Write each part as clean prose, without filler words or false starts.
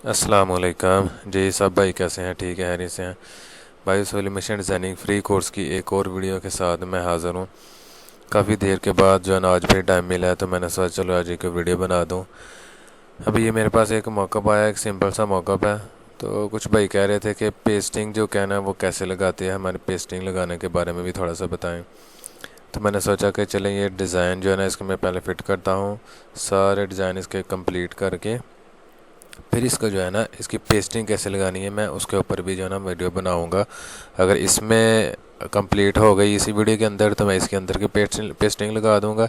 अस्सलामुअलैकुम जी। सब भाई कैसे हैं? ठीक है, हैरी से हैं भाई। सोल्यूशन डिज़ाइनिंग फ्री कोर्स की एक और वीडियो के साथ मैं हाज़िर हूँ। काफ़ी देर के बाद जो है ना आज भी टाइम मिला है, तो मैंने सोचा चलो आज एक वीडियो बना दूँ। अभी ये मेरे पास एक मॉकअप आया, एक सिंपल सा मॉकअप है। तो कुछ भाई कह रहे थे कि पेस्टिंग जो कहना है वो कैसे लगाते हैं, हमारे पेस्टिंग लगाने के बारे में भी थोड़ा सा बताएं। तो मैंने सोचा कि चलें ये डिज़ाइन जो है ना इसको मैं पहले फ़िट करता हूँ, सारे डिज़ाइन इसके कंप्लीट करके फिर इसको जो है ना इसकी पेस्टिंग कैसे लगानी है मैं उसके ऊपर भी जो है ना वीडियो बनाऊंगा। अगर इसमें कंप्लीट हो गई इसी वीडियो के अंदर तो मैं इसके अंदर की पेस्टिंग लगा दूंगा,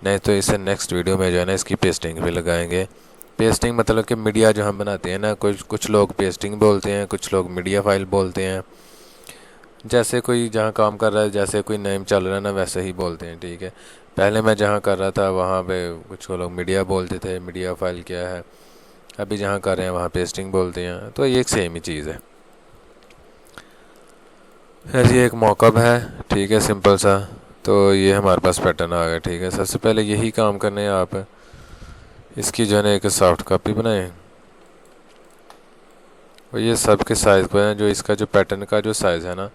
नहीं तो इसे नेक्स्ट वीडियो में जो है ना इसकी पेस्टिंग भी लगाएंगे। पेस्टिंग मतलब कि मीडिया जो हम बनाते हैं ना, कुछ लोग पेस्टिंग बोलते हैं, कुछ लोग मीडिया फाइल बोलते हैं। जैसे कोई जहाँ काम कर रहा है, जैसे कोई नेम चल रहा है ना, वैसे ही बोलते हैं, ठीक है। पहले मैं जहाँ कर रहा था वहाँ पे कुछ लोग मीडिया बोलते थे, मीडिया फाइल क्या है। अभी जहाँ कर रहे हैं वहाँ पेस्टिंग बोलते हैं, तो ये एक सेम ही चीज़ है। खैर ये एक मॉकअप है, ठीक है, सिंपल सा। तो ये हमारे पास पैटर्न आ गया, ठीक है। सबसे पहले यही काम करने हैं आप, इसकी जो है ना एक सॉफ्ट कॉपी बनाएं और ये सब के साइज़ पर है। जो इसका जो पैटर्न का जो साइज़ है ना,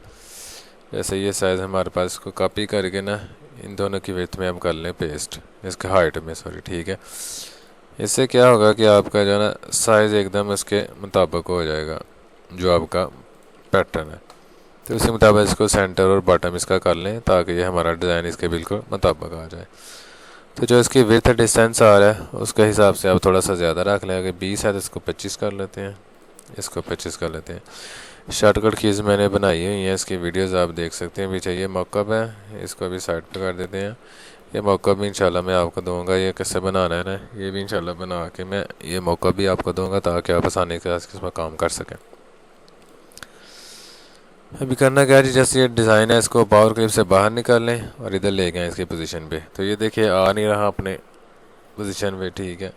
जैसे ये साइज़ हमारे पास, इसको कॉपी करके ना इन दोनों की विड्थ में हम कर लें पेस्ट, इसके हाइट में, सॉरी, ठीक है। इससे क्या होगा कि आपका जो है ना साइज़ एकदम इसके मुताबिक हो जाएगा जो आपका पैटर्न है। तो उसी मुताबिक इसको सेंटर और बॉटम इसका कर लें ताकि ये हमारा डिज़ाइन इसके बिल्कुल मुताबिक आ जाए। तो जो इसकी विड्थ डिस्टेंस आ रहा है उसके हिसाब से आप थोड़ा सा ज़्यादा रख लें। अगर 20 है तो इसको 25 कर लेते हैं, इसको 25 कर लेते हैं। शॉर्टकट कीज़ मैंने बनाई हुई हैं, इसकी वीडियोस आप देख सकते हैं पीछे। ये मॉकअप है, इसको भी साइड पे कर देते हैं। ये मॉकअप भी इंशाल्लाह मैं आपको दूंगा, ये कैसे बनाना है ना, ये भी इंशाल्लाह बना के मैं ये मॉकअप भी आपको दूंगा ताकि आप आसानी से इसमें काम कर सकें। अभी करना क्या है जी, जैसे ये डिज़ाइन है इसको पावर क्लिप से बाहर निकाल लें और इधर ले गए इसकी पोजीशन पे। तो ये देखिए आ नहीं रहा अपने पोजीशन पे, ठीक है,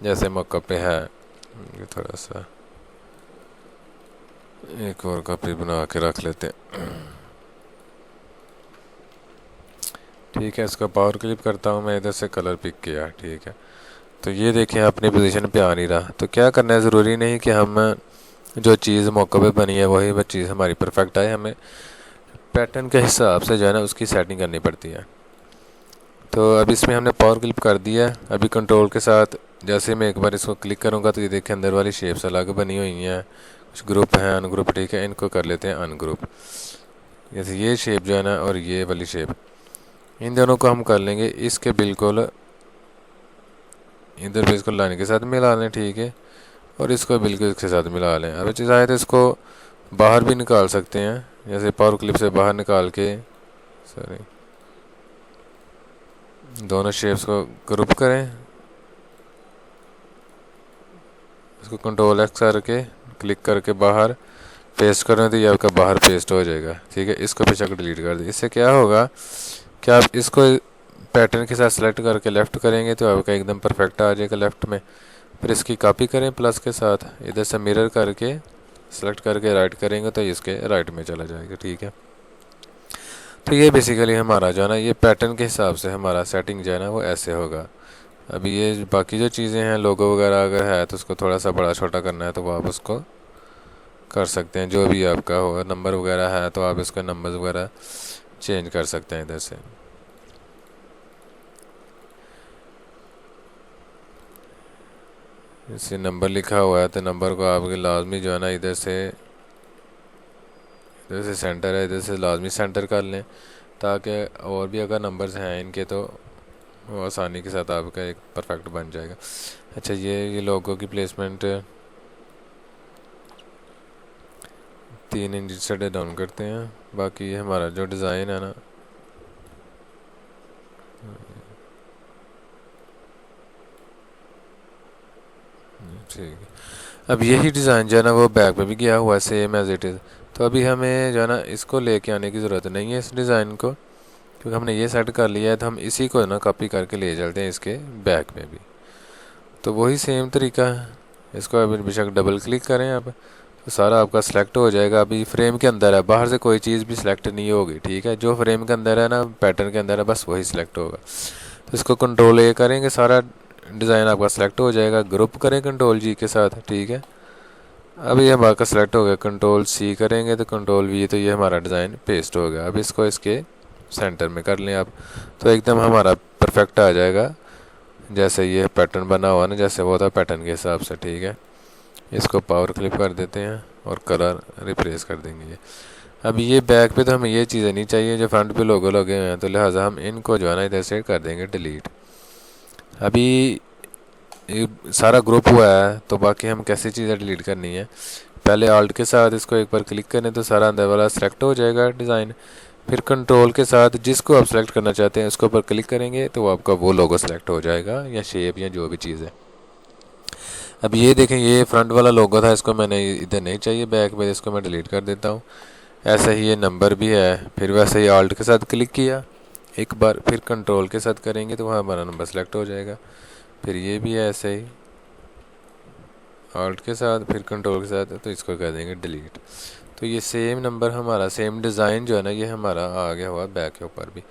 जैसे मॉकअप पे है। ये थोड़ा सा एक और कॉपी बना के रख लेते हैं, ठीक है। इसका पावर क्लिप करता हूँ मैं, इधर से कलर पिक किया, ठीक है। तो ये देखिए अपनी पोजीशन पे आ नहीं रहा। तो क्या करना है, ज़रूरी नहीं कि हम जो चीज़ मौके पे बनी है वही वह चीज़ हमारी परफेक्ट आए, हमें पैटर्न के हिसाब से जो है ना उसकी सेटिंग करनी पड़ती है। तो अभी इसमें हमने पावर क्लिप कर दिया है। अभी कंट्रोल के साथ जैसे मैं एक बार इसको क्लिक करूँगा तो ये देखिए अंदर वाली शेप्स अलग बनी हुई हैं, कुछ ग्रुप हैं, अनग्रुप, ठीक है। इनको कर लेते हैं अनग्रुप। जैसे ये शेप जो है ना और ये वाली शेप, इन दोनों को हम कर लेंगे इसके बिल्कुल इधर पे इसको लाइन के साथ मिला लें, ठीक है। और इसको बिल्कुल इसके साथ मिला लें। अब चाहे तो इसको बाहर भी निकाल सकते हैं, जैसे पावर क्लिप से बाहर निकाल के, सॉरी, दोनों शेप्स को ग्रुप करें, इसको कंट्रोल एक्स करके क्लिक करके बाहर पेस्ट करें तो ये आपका बाहर पेस्ट हो जाएगा, ठीक है। इसको बेशक डिलीट कर दें। इससे क्या होगा कि आप इसको पैटर्न के साथ सेलेक्ट करके लेफ़्ट करेंगे तो आपका एकदम परफेक्ट आ जाएगा लेफ़्ट में। फिर इसकी कॉपी करें प्लस के साथ, इधर से मिरर करके सेलेक्ट करके राइट करेंगे तो इसके राइट में चला जाएगा, ठीक है। तो ये बेसिकली हमारा जो है ना ये पैटर्न के हिसाब से हमारा सेटिंग जो है ना वो ऐसे होगा। अभी ये बाकी जो चीज़ें हैं, लोगो वगैरह अगर है तो उसको थोड़ा सा बड़ा छोटा करना है तो वो आप उसको कर सकते हैं, जो भी आपका हो। नंबर वगैरह है तो आप इसका नंबर वगैरह चेंज कर सकते हैं इधर से। जैसे नंबर लिखा हुआ है तो नंबर को आपके लाजमी जो है ना इधर से सेंटर है, इधर से लाजमी सेंटर कर लें ताकि और भी अगर नंबर्स हैं इनके तो वो आसानी के साथ आपका एक परफेक्ट बन जाएगा। अच्छा ये लोगों की प्लेसमेंट 3 इंच से डाउन करते हैं। बाकी ये हमारा जो डिज़ाइन है ना, ठीक है। अब यही डिज़ाइन जो है ना वो बैक पे भी गया हुआ है सेम एज इट इज़। तो अभी हमें जो है ना इसको लेके आने की ज़रूरत नहीं है इस डिज़ाइन को, क्योंकि हमने ये सेट कर लिया है। तो हम इसी को ना कॉपी करके ले चलते हैं इसके बैक में भी। तो वही सेम तरीका है। इसको अभी बेशक डबल क्लिक करें आप तो सारा आपका सिलेक्ट हो जाएगा। अभी फ्रेम के अंदर है, बाहर से कोई चीज़ भी सिलेक्ट नहीं होगी, ठीक है। जो फ्रेम के अंदर है ना, पैटर्न के अंदर है, बस वही सिलेक्ट होगा। तो इसको कंट्रोल ए करेंगे, सारा डिज़ाइन आपका सेलेक्ट हो जाएगा। ग्रुप करें कंट्रोल जी के साथ, ठीक है। अब ये हमारा सेलेक्ट हो गया, कंट्रोल सी करेंगे तो कंट्रोल वी, तो ये हमारा डिज़ाइन पेस्ट हो गया। अब इसको इसके सेंटर में कर लें आप, तो एकदम हमारा परफेक्ट आ जाएगा जैसे ये पैटर्न बना हुआ ना, जैसे वो था पैटर्न के हिसाब से, ठीक है। इसको पावर क्लिप कर देते हैं और कलर रिप्लेस कर देंगे ये। अब ये बैक पे तो हमें ये चीज़ें नहीं चाहिए जो फ्रंट पे लोगो लगे हुए हैं, तो लिहाजा हम इनको जो है ना इधर से कर देंगे डिलीट। अभी ये सारा ग्रुप हुआ है, तो बाकी हम कैसी चीज़ें डिलीट करनी है, पहले ऑल्ट के साथ इसको एक बार क्लिक करें तो सारा अंदर वाला सेलेक्ट हो जाएगा डिज़ाइन। फिर कंट्रोल के साथ जिसको आप सेलेक्ट करना चाहते हैं उसके ऊपर क्लिक करेंगे तो आपका वो लोगो सेलेक्ट हो जाएगा, या शेप या जो भी चीज़ है। अब ये देखें, ये फ्रंट वाला लोगो था, इसको मैंने इधर नहीं चाहिए बैक में, इसको मैं डिलीट कर देता हूँ। ऐसा ही ये नंबर भी है, फिर वैसे ही ऑल्ट के साथ क्लिक किया एक बार, फिर कंट्रोल के साथ करेंगे तो वहाँ हमारा नंबर सेलेक्ट हो जाएगा। फिर ये भी है ऐसे ही ऑल्ट के साथ फिर कंट्रोल के साथ, तो इसको कर देंगे डिलीट। तो ये सेम नंबर हमारा, सेम डिज़ाइन जो है ना ये हमारा आ गया हुआ बैक के ऊपर भी।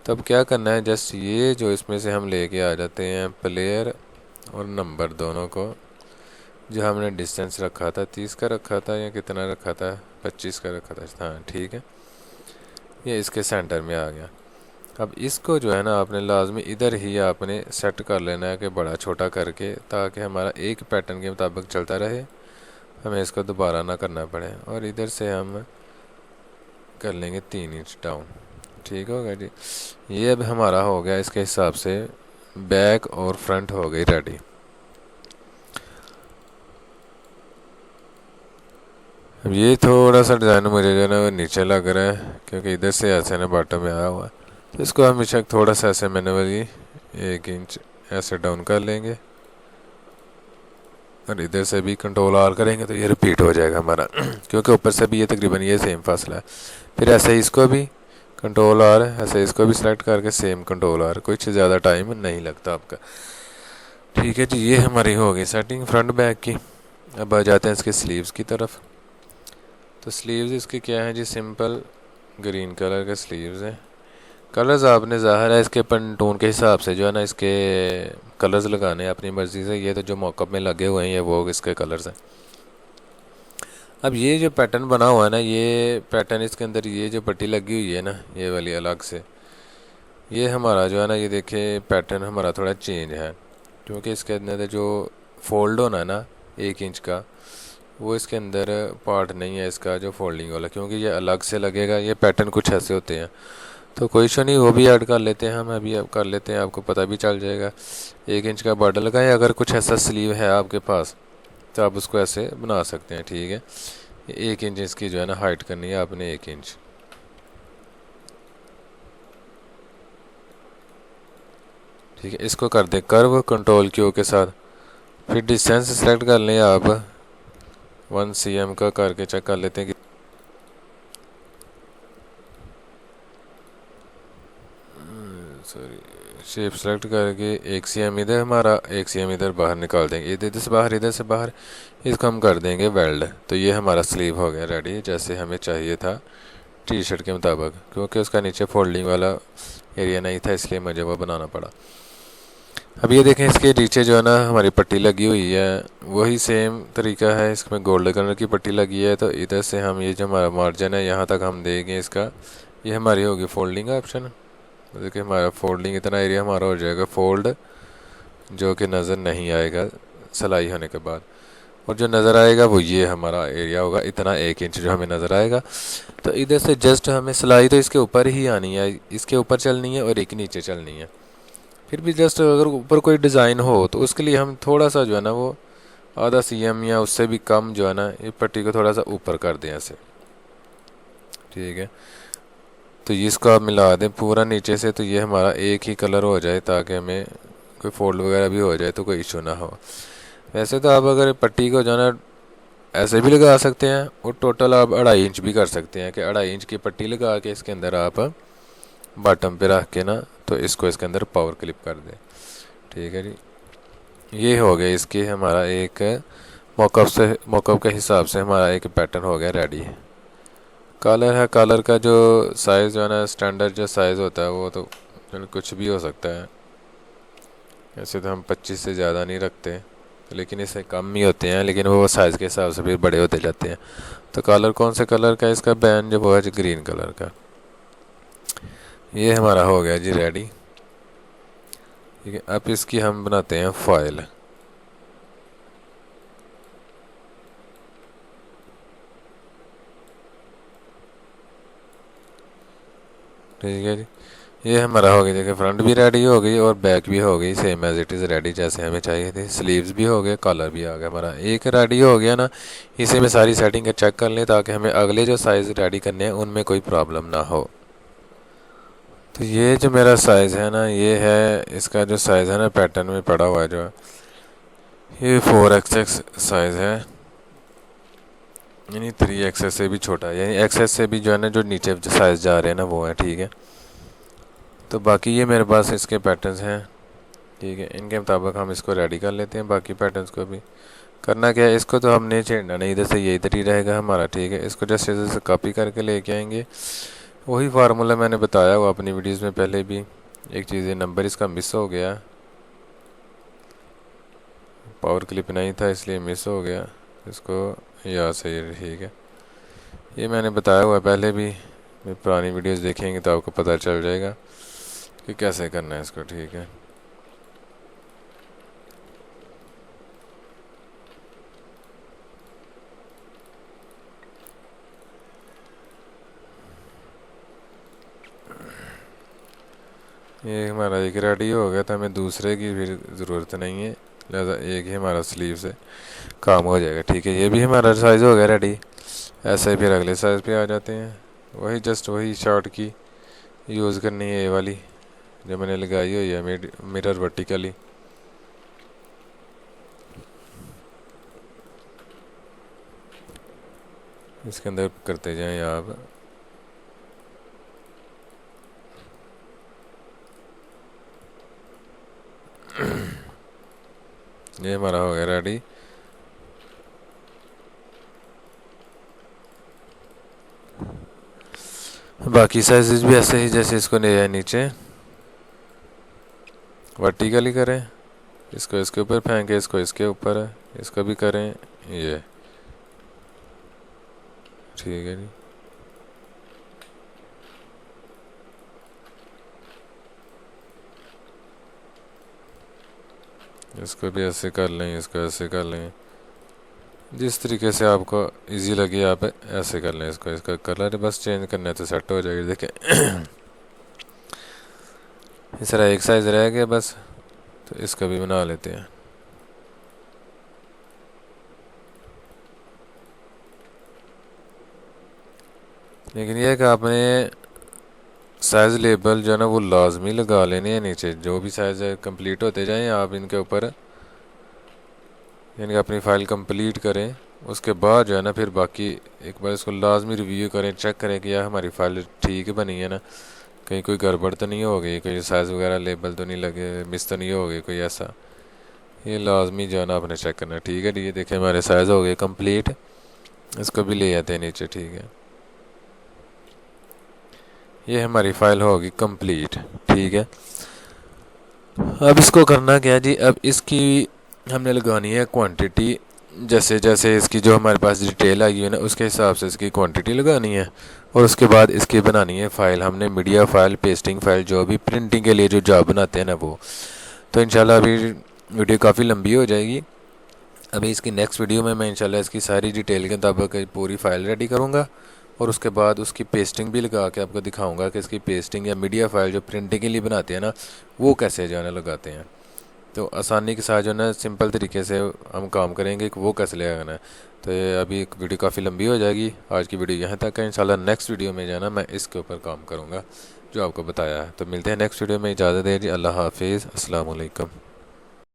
तो अब क्या करना है, जस्ट ये जो इसमें से हम लेके आ जाते हैं प्लेयर और नंबर दोनों को, जो हमने डिस्टेंस रखा था 30 का रखा था या कितना रखा था, 25 का रखा था, हाँ ठीक है, ये इसके सेंटर में आ गया। अब इसको जो है ना आपने लाजमी इधर ही आपने सेट कर लेना है कि बड़ा छोटा करके, ताकि हमारा एक पैटर्न के मुताबिक चलता रहे, हमें इसको दोबारा ना करना पड़े। और इधर से हम कर लेंगे 3 इंच डाउन, ठीक होगा जी। ये अब हमारा हो गया इसके हिसाब से, बैक और फ्रंट हो गई रेडी। अब ये थोड़ा सा डिज़ाइन मुझे जो है ना वो नीचे लग रहा है, क्योंकि इधर से ऐसे ना बॉटम में आया हुआ है, तो इसको हमेशा थोड़ा सा ऐसे मैनुअली 1 इंच ऐसे डाउन कर लेंगे, और इधर से भी कंट्रोल आर करेंगे तो ये रिपीट हो जाएगा हमारा क्योंकि ऊपर से भी ये तकरीबन ये सेम फासला है। फिर ऐसे ही इसको भी कंट्रोल आर, ऐसे इसको भी सिलेक्ट करके सेम कंट्रोल आर, कुछ ज़्यादा टाइम नहीं लगता आपका, ठीक है जी। ये हमारी हो गई सेटिंग फ्रंट बैक की। अब आ जाते हैं इसके स्लीव्स की तरफ। तो स्लीव्स इसके क्या है जी, सिंपल ग्रीन कलर के स्लीव्स हैं। कलर्स आपने ज़ाहिर है इसके पंटून के हिसाब से जो है ना इसके कलर्स लगाने हैं अपनी मर्ज़ी से। ये तो जो मॉकअप में लगे हुए हैं ये वो इसके कलर्स हैं। अब ये जो पैटर्न बना हुआ है ना, ये पैटर्न इसके अंदर ये जो पट्टी लगी हुई है ना ये वाली अलग से, ये हमारा जो है ना ये देखिए पैटर्न हमारा थोड़ा चेंज है, क्योंकि इसके अंदर जो फोल्ड होना है ना 1 इंच का, वो इसके अंदर पार्ट नहीं है इसका जो फोल्डिंग वाला, क्योंकि ये अलग से लगेगा। ये पैटर्न कुछ ऐसे होते हैं, तो कोई इशू नहीं, वो भी ऐड कर लेते हैं हम, अभी अब कर लेते हैं, आपको पता भी चल जाएगा। 1 इंच का बॉर्डर लगाएं, अगर कुछ ऐसा स्लीव है आपके पास तो आप उसको ऐसे बना सकते हैं, ठीक है। 1 इंच इसकी जो है ना हाइट करनी है आपने, 1 इंच, ठीक है। इसको कर दें कर्व कंट्रोल क्यू के साथ, फिर डिस्टेंस सेलेक्ट कर लें आप 1 cm का करके चेक कर लेते हैं कि सॉरी शेप सेलेक्ट करके 1 cm इधर हमारा, 1 cm इधर बाहर निकाल देंगे, इधर से बाहर, इधर से बाहर, इसको हम कर देंगे वेल्ड। तो ये हमारा स्लीव हो गया रेडी, जैसे हमें चाहिए था टी शर्ट के मुताबिक, क्योंकि उसका नीचे फोल्डिंग वाला एरिया नहीं था इसलिए मुझे वो बनाना पड़ा। अब ये देखें इसके नीचे जो है ना हमारी पट्टी लगी हुई है, वही सेम तरीका है, इसमें गोल्डन कलर की पट्टी लगी है। तो इधर से हम ये जो हमारा मार्जिन है यहाँ तक हम देंगे इसका, ये हमारी होगी फोल्डिंग का ऑप्शन। देखिए हमारा फोल्डिंग इतना एरिया हमारा हो जाएगा फोल्ड, जो कि नज़र नहीं आएगा सिलाई होने के बाद, और जो नज़र आएगा वो ये हमारा एरिया होगा, इतना 1 इंच जो हमें नज़र आएगा। तो इधर से जस्ट हमें सिलाई तो इसके ऊपर ही आनी है, इसके ऊपर चलनी है और एक नीचे चलनी है। फिर भी जस्ट अगर ऊपर कोई डिज़ाइन हो तो उसके लिए हम थोड़ा सा जो है ना वो आधा cm या उससे भी कम जो है ना ये पट्टी को थोड़ा सा ऊपर कर दें ऐसे, ठीक है। तो इसको आप मिला दें पूरा नीचे से, तो ये हमारा एक ही कलर हो जाए, ताकि हमें कोई फोल्ड वगैरह भी हो जाए तो कोई इशू ना हो। वैसे तो आप अगर पट्टी को जो है ना ऐसे भी लगा सकते हैं, और टोटल आप 2.5 इंच भी कर सकते हैं कि 2.5 इंच की पट्टी लगा के इसके अंदर आप बॉटम पे रख के ना तो इसको इसके अंदर पावर क्लिप कर दें, ठीक है जी। ये हो गया इसकी हमारा एक मॉकअप के हिसाब से हमारा एक पैटर्न हो गया रेडी। कलर है, कलर का जो साइज़ जो है ना स्टैंडर्ड जो साइज़ होता है वो तो कुछ भी हो सकता है, ऐसे तो हम 25 से ज़्यादा नहीं रखते, लेकिन इससे कम ही होते हैं, लेकिन वो साइज़ के हिसाब से भी बड़े होते जाते हैं। तो कलर कौन से कलर का इसका बैन जो वो है ग्रीन कलर का। ये हमारा हो गया जी रेडी। ठीक है, अब इसकी हम बनाते हैं फाइल। ठीक है जी, ये हमारा हो गया। देखिए फ्रंट भी रेडी हो गई और बैक भी हो गई same as it is ready जैसे हमें चाहिए थी। स्लीव्स भी हो गए, कलर भी आ गया हमारा। एक रेडी हो गया ना, इसी में सारी सेटिंग चेक कर लें ताकि हमें अगले जो साइज़ रेडी करने हैं उनमें कोई प्रॉब्लम ना हो। तो ये जो मेरा साइज़ है ना, ये है इसका जो साइज़ है ना पैटर्न में पड़ा हुआ है जो है, ये 4XX साइज़ है, यानी 3XS से भी छोटा है, यानी XS से भी जो है ना जो नीचे जो साइज़ जा रहे हैं ना वो है। ठीक है, तो बाकी ये मेरे पास इसके पैटर्न्स हैं। ठीक है, इनके मुताबिक हम इसको रेडी कर लेते हैं। बाकी पैटर्न्स को भी करना क्या है, इसको तो हमने छेड़ना नहीं, इधर से ये इधर ही रहेगा हमारा। ठीक है, इसको जैसे जैसे कॉपी करके लेके आएंगे, वही फार्मूला मैंने बताया हुआ अपनी वीडियोस में पहले भी। एक चीज़ ये नंबर इसका मिस हो गया, पावर क्लिप नहीं था इसलिए मिस हो गया, इसको यहाँ से ये। ठीक है, ये मैंने बताया हुआ पहले भी, पुरानी वीडियोस देखेंगे तो आपको पता चल जाएगा कि कैसे करना है इसको। ठीक है, ये हमारा एक रेडी हो गया, तो हमें दूसरे की फिर ज़रूरत नहीं है, लिहाजा एक ही हमारा स्लीव से काम हो जाएगा। ठीक है, ये भी हमारा साइज़ हो गया रेडी। ऐसे ही फिर अगले साइज़ पे आ जाते हैं। वही जस्ट वही शॉर्ट की यूज़ करनी है, ये वाली जो मैंने लगाई हुई है मिरर वर्टिकली। इसके अंदर करते जाएं आप। ये हमारा हो गया रेडी। बाकी साइजेस भी ऐसे ही, जैसे इसको ले जाए नीचे वर्टिकली करें, इसको इसके ऊपर फेंके, इसको इसके ऊपर है, इसको भी करें ये। ठीक है जी, इसको भी ऐसे कर लें, इसको ऐसे कर लें, जिस तरीके से आपको इजी लगे आप ऐसे कर लें इसको। इसका कलर बस चेंज करना है तो सेट हो जाएगी। देखें इस तरह एक साइज़ रह गया बस, तो इसका भी बना लेते हैं। लेकिन यह कि आपने साइज़ लेबल जो है ना वो लाजमी लगा लेने हैं नीचे। जो भी साइज़ कंप्लीट होते जाएं आप इनके ऊपर, यानी कि अपनी फ़ाइल कंप्लीट करें, उसके बाद जो है ना फिर बाकी एक बार इसको लाजमी रिव्यू करें, चेक करें कि यार हमारी फ़ाइल ठीक बनी है ना, कहीं कोई गड़बड़ तो नहीं हो गई, कोई साइज़ वगैरह लेबल तो नहीं लगे, मिस तो नहीं हो गई कोई ऐसा। ये लाजमी जो है ना आपने चेक करना। ठीक है, ये देखें हमारे साइज़ हो गए कंप्लीट। इसको भी ले आते हैं नीचे। ठीक है, ये हमारी फ़ाइल होगी कंप्लीट। ठीक है, अब इसको करना क्या जी, अब इसकी हमने लगानी है क्वांटिटी। जैसे जैसे इसकी जो हमारे पास डिटेल आई है ना उसके हिसाब से इसकी क्वांटिटी लगानी है, और उसके बाद इसकी बनानी है फ़ाइल। हमने मीडिया फ़ाइल, पेस्टिंग फ़ाइल, जो भी प्रिंटिंग के लिए जो जॉब बनाते हैं ना वो। तो इंशाल्लाह अभी वीडियो काफ़ी लंबी हो जाएगी। अभी इसकी नेक्स्ट वीडियो में मैं इंशाल्लाह इसकी सारी डिटेल के मुताबिक पूरी फ़ाइल रेडी करूँगा, और उसके बाद उसकी पेस्टिंग भी लगा के आपको दिखाऊंगा कि इसकी पेस्टिंग या मीडिया फ़ाइल जो प्रिंटिंग के लिए बनाते हैं ना वो कैसे जो है ना लगाते हैं। तो आसानी के साथ जो है ना सिंपल तरीके से हम काम करेंगे कि वो कैसे लगाना है। तो ये अभी एक वीडियो काफ़ी लंबी हो जाएगी, आज की वीडियो यहाँ तक है। इंशाल्लाह नेक्स्ट वीडियो में जो है ना मैं इसके ऊपर काम करूँगा जो आपको बताया है। तो मिलते हैं नेक्स्ट वीडियो में, इजाज़त दे जी, अल्लाह हाफिज़, अस्सलाम वालेकुम।